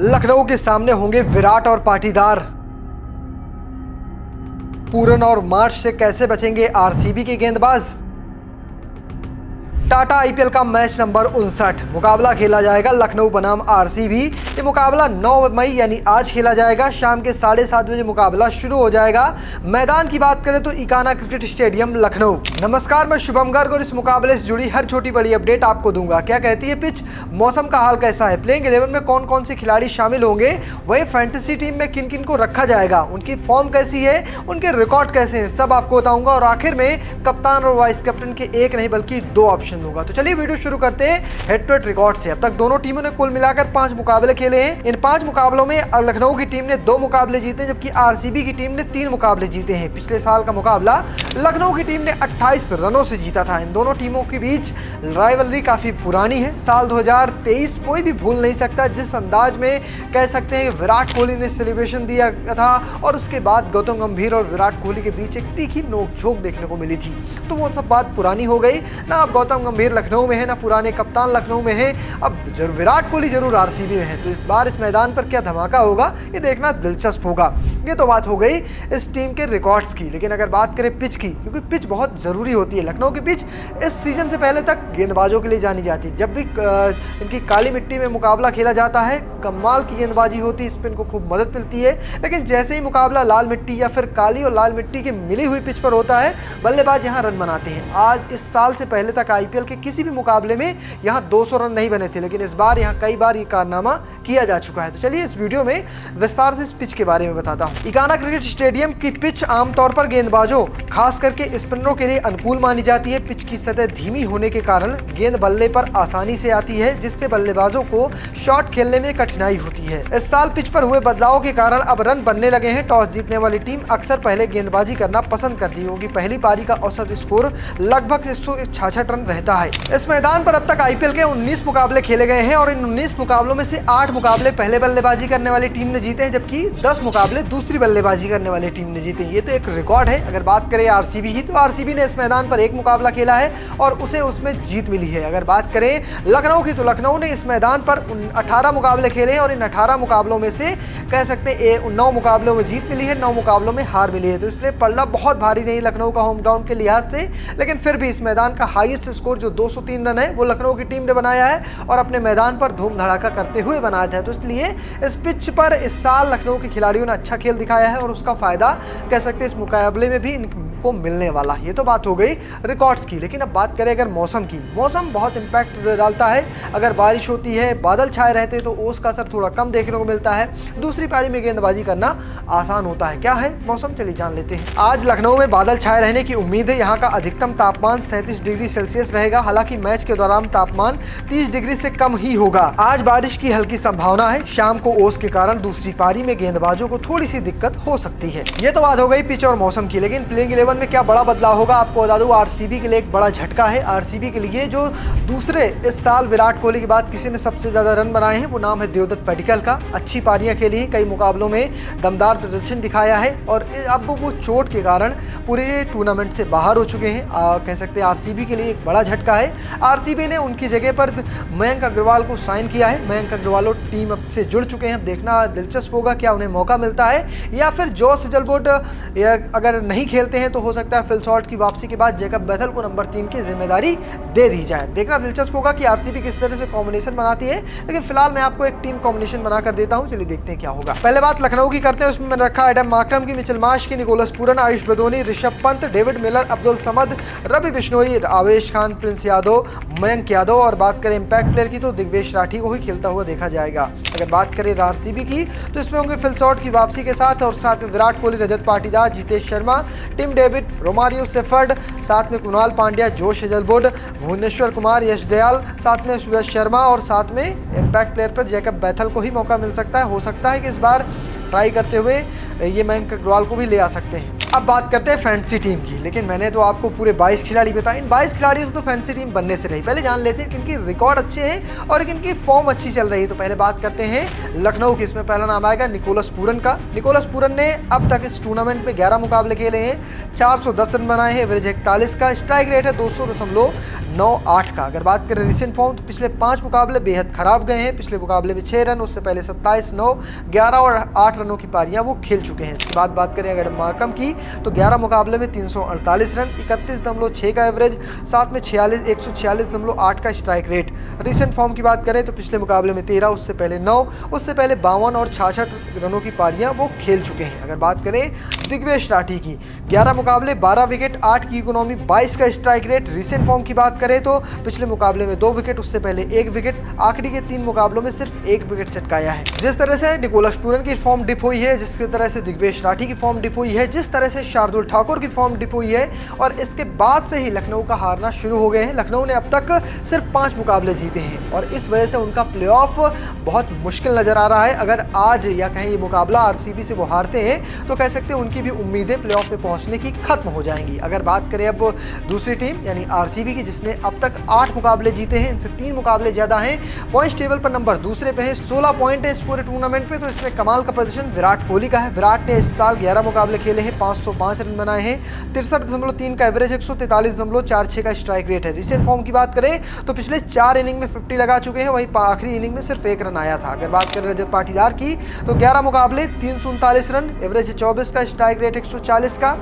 लखनऊ के सामने होंगे विराट और पाटीदार। पूरन और मार्च से कैसे बचेंगे आरसीबी के गेंदबाज। टाटा आईपीएल का मैच नंबर 59 मुकाबला खेला जाएगा लखनऊ बनाम आरसीबी। ये मुकाबला 9 मई यानी आज खेला जाएगा। शाम के 7:30 बजे मुकाबला शुरू हो जाएगा। मैदान की बात करें तो इकाना क्रिकेट स्टेडियम लखनऊ। नमस्कार, मैं शुभम गर्ग और इस मुकाबले से जुड़ी हर छोटी बड़ी अपडेट आपको दूंगा। क्या कहती है पिच, मौसम का हाल कैसा है, प्लेइंग 11 में कौन कौन से खिलाड़ी शामिल होंगे, वही फैंटेसी टीम में किन किन को रखा जाएगा, उनकी फॉर्म कैसी है, उनके रिकॉर्ड कैसे हैं, सब आपको बताऊंगा। और आखिर में कप्तान और वाइस कैप्टन के एक नहीं बल्कि 2 ऑप्शन दूंगा। तो चलिए वीडियो शुरू करते हैं हेड टू हेड रिकॉर्ड से। अब तक दोनों टीमों ने कुल मिलाकर 5 मुकाबले खेले हैं। इन 5 मुकाबलों में लखनऊ की टीम ने 2 मुकाबले जीते जबकि आरसीबी की टीम ने 3 मुकाबले जीते हैं। पिछले साल का मुकाबला लखनऊ की टीम ने 28 रनों से जीता था। इन दोनों टीमों के बीच राइवलरी काफी पुरानी है। साल 2023 कोई भी भूल नहीं सकता जिस अंदाज में कह सकते हैं विराट कोहली ने सेलिब्रेशन दिया था और उसके बाद गौतम गंभीर और विराट कोहली के बीच एक तीखी नोकझोंक देखने को मिली थी। तो वो सब बात पुरानी हो गई ना। अब गौतम गंभीर लखनऊ में है ना पुराने कप्तान लखनऊ में है। अब विराट कोहली जरूर आरसीबी में है। तो इस बार इस मैदान पर क्या धमाका होगा ये देखना दिलचस्प होगा। ये तो बात हो गई इस टीम के रिकॉर्ड्स की। लेकिन अगर बात करें पिच की, क्योंकि पिच बहुत ज़रूरी होती है। लखनऊ की पिच इस सीजन से पहले तक गेंदबाजों के लिए जानी जाती है। जब भी इनकी काली मिट्टी में मुकाबला खेला जाता है कमाल की गेंदबाजी होती है, स्पिन को खूब मदद मिलती है। लेकिन जैसे ही मुकाबला लाल मिट्टी या फिर काली और लाल मिट्टी की मिली हुई पिच पर होता है बल्लेबाज यहाँ रन बनाते हैं। आज इस साल से पहले तक आईपीएल के किसी भी मुकाबले में यहाँ 200 रन नहीं बने थे, लेकिन इस बार यहाँ कई बार ये कारनामा किया जा चुका है। तो चलिए इस वीडियो में विस्तार से इस पिच के बारे में बताता हूँ। इकाना क्रिकेट स्टेडियम की पिच आमतौर पर गेंदबाजों खास करके स्पिनरों के लिए अनुकूल मानी जाती है। पिच की सतह धीमी होने के कारण गेंद बल्ले पर आसानी से आती है जिससे बल्लेबाजों को शॉट खेलने में कठिनाई होती है। इस साल पिच पर हुए बदलाव के कारण अब रन बनने लगे हैं। टॉस जीतने वाली टीम अक्सर पहले गेंदबाजी करना पसंद करती है क्योंकि पहली पारी का औसत स्कोर लगभग 166 रन रहता है। इस मैदान पर अब तक आईपीएल के 19 मुकाबले खेले गए हैं और इन 19 मुकाबलों में से 8 मुकाबले पहले बल्लेबाजी करने वाली टीम ने जीते हैं जबकि 10 मुकाबले दूसरी बल्लेबाजी करने वाली टीम ने जीते हैं। ये तो एक रिकॉर्ड है। अगर बात करें आरसीबी की तो आरसीबी ने इस मैदान पर 1 मुकाबला खेला है और उसे उसमें जीत मिली है। अगर बात करें लखनऊ की तो लखनऊ ने इस मैदान पर 18 मुकाबले खेले और इन 18 मुकाबलों में से कह सकते हैं 9 मुकाबलों में जीत मिली है, 9 मुकाबलों में हार मिली है। तो इसलिए पल्ला बहुत भारी नहीं लखनऊ का होम ग्राउंड के लिहाज से। लेकिन फिर भी इस मैदान का हाईएस्ट स्कोर जो 203 रन है वो लखनऊ की टीम ने बनाया है और अपने मैदान पर धूम धड़ाका करते हुए बनाया था। तो इसलिए इस पिच पर इस साल लखनऊ के खिलाड़ियों ने अच्छा खेल दिखाया है और उसका फायदा कह सकते हैं इस मुकाबले में भी को मिलने वाला। ये तो बात हो गई रिकॉर्ड्स की। लेकिन अब बात करें अगर मौसम की, मौसम बहुत इंपैक्ट डालता है। अगर बारिश होती है, बादल छाए रहते तो ओस का असर थोड़ा कम देखने को मिलता है। दूसरी पारी में गेंदबाजी करना आसान होता है। क्या है मौसम, चलिए जान लेते हैं। आज लखनऊ में बादल छाए रहने की उम्मीद है। यहाँ का अधिकतम तापमान 37 डिग्री सेल्सियस रहेगा। हालांकि मैच के दौरान तापमान 30 डिग्री से कम ही होगा। आज बारिश की हल्की संभावना है। शाम को ओस के कारण दूसरी पारी में गेंदबाजों को थोड़ी सी दिक्कत हो सकती है। ये तो बात हो गई पिच और मौसम की। लेकिन प्लेइंग 11 में क्या बड़ा बदलाव होगा आपको बता दूं। आरसीबी के लिए एक बड़ा झटका है। आरसीबी के लिए जो दूसरे इस साल विराट कोहली के बाद किसी ने सबसे ज्यादा रन बनाए हैं वो नाम है देवदत्त पडिक्कल का। अच्छी पारियां खेली, कई मुकाबलों में दमदार प्रदर्शन दिखाया है और अब वो चोट के कारण पूरे टूर्नामेंट से बाहर हो चुके हैं। कह सकते हैं आरसीबी के लिए एक बड़ा झटका है। आरसीबी ने उनकी जगह पर मयंक अग्रवाल को साइन किया है। मयंक अग्रवाल टीम से जुड़ चुके हैं। देखना दिलचस्प होगा क्या उन्हें मौका मिलता है या फिर जॉस हेजलवुड अगर नहीं खेलते हैं तो हो सकता है फिल शॉट की वापसी के बाद जैकब बैथल को नंबर 3 की जिम्मेदारी दे दी जाए। देखना दिलचस्प होगा कि आरसीबी किस तरह से कॉम्बिनेशन बनाती है। लेकिन फिलहाल मैं आपको एक टीम कॉम्बिनेशन बना कर देता हूं। चलिए देखते हैं क्या होगा। पहले बात लखनऊ की करते हैं। उसमें मैंने रखा एडम मार्करम की, मिचेल मार्श की, Nicholas Pooran, Ayush Badoni, Rishabh Pant, David Miller, Abdul Samad, Ravi Bishnoi, Avesh Khan, Prince Yadav, Mayank Yadav. और बात करें इम्पैक्ट प्लेयर की तो दिग्वेश राठी को ही खेलता हुआ देखा जाएगा। अगर बात करें आरसीबी की तो इसमें होंगे फिल शॉट की वापसी के साथ और साथ में Virat Kohli, Rajat Patidar, Jitesh Sharma, Tim David, Romario Shepherd, साथ में कुणाल पांड्या, जोश हेजलवुड, भुवनेश्वर कुमार, यश दयाल, साथ में सुयश शर्मा और साथ में इम्पैक्ट प्लेयर पर जैकब बैथल को ही मौका मिल सकता है। हो सकता है कि इस बार ट्राई करते हुए ये मयंक अग्रवाल को भी ले आ सकते हैं। अब बात करते हैं फैंटेसी टीम की, लेकिन मैंने तो आपको पूरे 22 खिलाड़ी बताए। इन 22 खिलाड़ियों से तो फैंटेसी टीम बनने से रही। पहले जान लेते हैं किनकी रिकॉर्ड अच्छे हैं और किनकी फॉर्म अच्छी चल रही है। तो पहले बात करते हैं लखनऊ की। इसमें पहला नाम आएगा निकोलस पूरन का। निकोलस पूरन ने अब तक इस टूर्नामेंट में 11 मुकाबले खेले हैं, 410 रन बनाए हैं, एवरेज 41 का, स्ट्राइक रेट है 200.98 का। अगर बात करें रिसेंट फॉर्म तो पिछले 5 मुकाबले बेहद खराब गए हैं। पिछले मुकाबले में 6 रन, उससे पहले 27, 9, 11 और 8 रनों की पारियां वो खेल चुके हैं। इसके बाद बात करें एडम मार्करम की तो 11 मुकाबले में 348 रन, 31.6 का एवरेज, साथ में 146.8 का स्ट्राइक रेट। रिसेंट फॉर्म की बात करें तो पिछले मुकाबले में 13, उससे पहले 9, उससे पहले 52 और 66 रनों की पारियां वो खेल चुके हैं। अगर बात करें दिग्वेश राठी की, 11 मुकाबले 12 विकेट, 8 की इकोनॉमी, 22 का स्ट्राइक रेट। रिसेंट फॉर्म की बात करें तो पिछले मुकाबले में 2 विकेट, उससे पहले 1 विकेट, आखिरी के 3 मुकाबलों में सिर्फ 1 विकेट चटकाया है। जिस तरह से निकोलस पूरन की फॉर्म डिप हुई है, जिस तरह से दिग्वेश राठी की फॉर्म डिप हुई है, जिस तरह से शार्दुल ठाकुर की फॉर्म डिप हुई है, और इसके बाद से ही लखनऊ का हारना शुरू हो गए हैं। लखनऊ ने अब तक सिर्फ 5 मुकाबले जीते हैं और इस वजह से उनका प्लेऑफ बहुत मुश्किल नजर आ रहा है। अगर आज या कहीं ये मुकाबला आरसीबी से वो हारते हैं तो कह सकते हैं उनकी भी उम्मीदें प्लेऑफ में पहुंचने की खत्म हो जाएंगी। अगर बात करें अब दूसरी टीम यानी आरसीबी की, जिसने अब तक 8 मुकाबले जीते हैं, इनसे 3 मुकाबले ज्यादा हैं, पॉइंट्स टेबल पर नंबर दूसरे पे है, 16 पॉइंट है इस पूरे टूर्नामेंट पे। तो इसमें कमाल का प्रदर्शन विराट कोहली का है। विराट ने इस साल 11 मुकाबले खेले हैं, 505 रन बनाए हैं, 63.3 का एवरेज, 143.46 का स्ट्राइक रेट है। रिसेंट फॉर्म की बात करें तो पिछले 4 इनिंग में 50 लगा चुके हैं, वहीं आखिरी इनिंग में सिर्फ 1 रन आया था। अगर बात करें रजत पाटीदार की तो 11 मुकाबले 339 रन, एवरेज 24 का, स्ट्राइक रेट 140 का।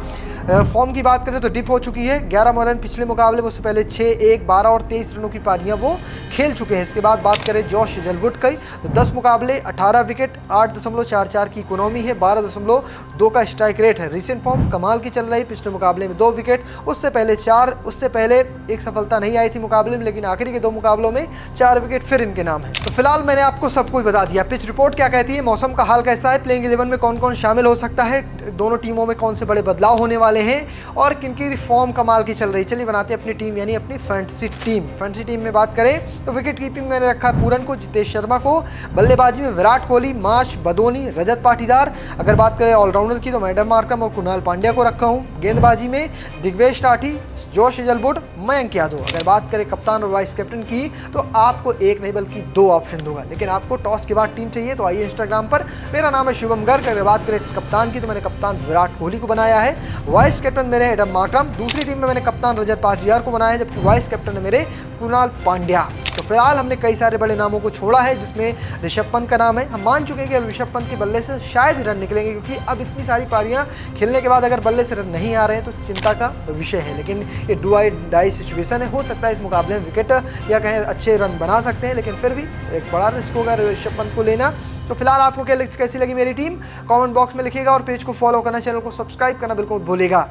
फॉर्म की बात करें तो डिप हो चुकी है, 11 रन पिछले मुकाबले में, उससे पहले 6, 1, 12 और 23 रनों की पारियां वो खेल चुके हैं। इसके बाद बात करें जॉश हेजलवुड की तो 10 मुकाबले 18 विकेट, 8.44 की इकोनॉमी है, 12.2 का स्ट्राइक रेट है। रिसेंट फॉर्म कमाल की चल रही, पिछले मुकाबले में 2 विकेट, उससे पहले 4, उससे पहले एक सफलता नहीं आई थी मुकाबले में, लेकिन आखिरी के 2 मुकाबलों में 4 विकेट फिर इनके नाम है। तो फिलहाल मैंने आपको सब कुछ बता दिया। पिच रिपोर्ट क्या कहती है, मौसम का हाल कैसा है, प्लेइंग 11 में कौन कौन शामिल हो सकता है, दोनों टीमों में कौन से बड़े बदलाव होने वाले हैं और किनकी फॉर्म कमाल की चल रही। चलिए बनाते हैं अपनी टीम यानी अपनी फैंटेसी टीम। फैंटेसी टीम में बात करें तो विकेट कीपिंग मैंने रखा है पूरन को, जितेश शर्मा को, बल्लेबाजी में विराट कोहली, मार्श, बदोनी, रजत पाटीदार। अगर बात करें ऑलराउंडर की तो मैं एडम मार्करम और कुणाल पांड्या को रखा हूँ। गेंदबाजी में दिग्वेश राठी, जोश हेजलवुड, मयंक यादव। अगर बात करें कप्तान और वाइस कैप्टन की तो आपको एक नहीं बल्कि 2 ऑप्शन दूंगा, लेकिन आपको टॉस के बाद टीम चाहिए तो आइए इंस्टाग्राम पर, मेरा नाम है शुभम गर्ग। अगर बात करें कप्तान की तो मैंने कप्तान विराट कोहली को बनाया है, वाइस कैप्टन मेरे एडम मार्करम, दूसरी टीम में मैंने कप्तान रजत पाटीदार को बनाया है, जबकि वाइस कैप्टन है मेरे कुणाल पांड्या। तो फिलहाल हमने कई सारे बड़े नामों को छोड़ा है, जिसमें ऋषभ पंत का नाम है। हम मान चुके हैं कि ऋषभ पंत के बल्ले से शायद ही रन निकलेंगे, क्योंकि अब इतनी सारी पारियां खेलने के बाद अगर बल्ले से रन नहीं आ रहे हैं तो चिंता का विषय है। लेकिन ये डू और डाई सिचुएशन है, हो सकता है इस मुकाबले में विकेट या कहें अच्छे रन बना सकते हैं, लेकिन फिर भी एक बड़ा रिस्क होगा ऋषभ पंत को लेना। तो फिलहाल आपको कैसी लगी मेरी टीम, कमेंट बॉक्स में लिखिएगा और पेज को फॉलो करना, चैनल को सब्सक्राइब करना बिल्कुल भूलिएगा।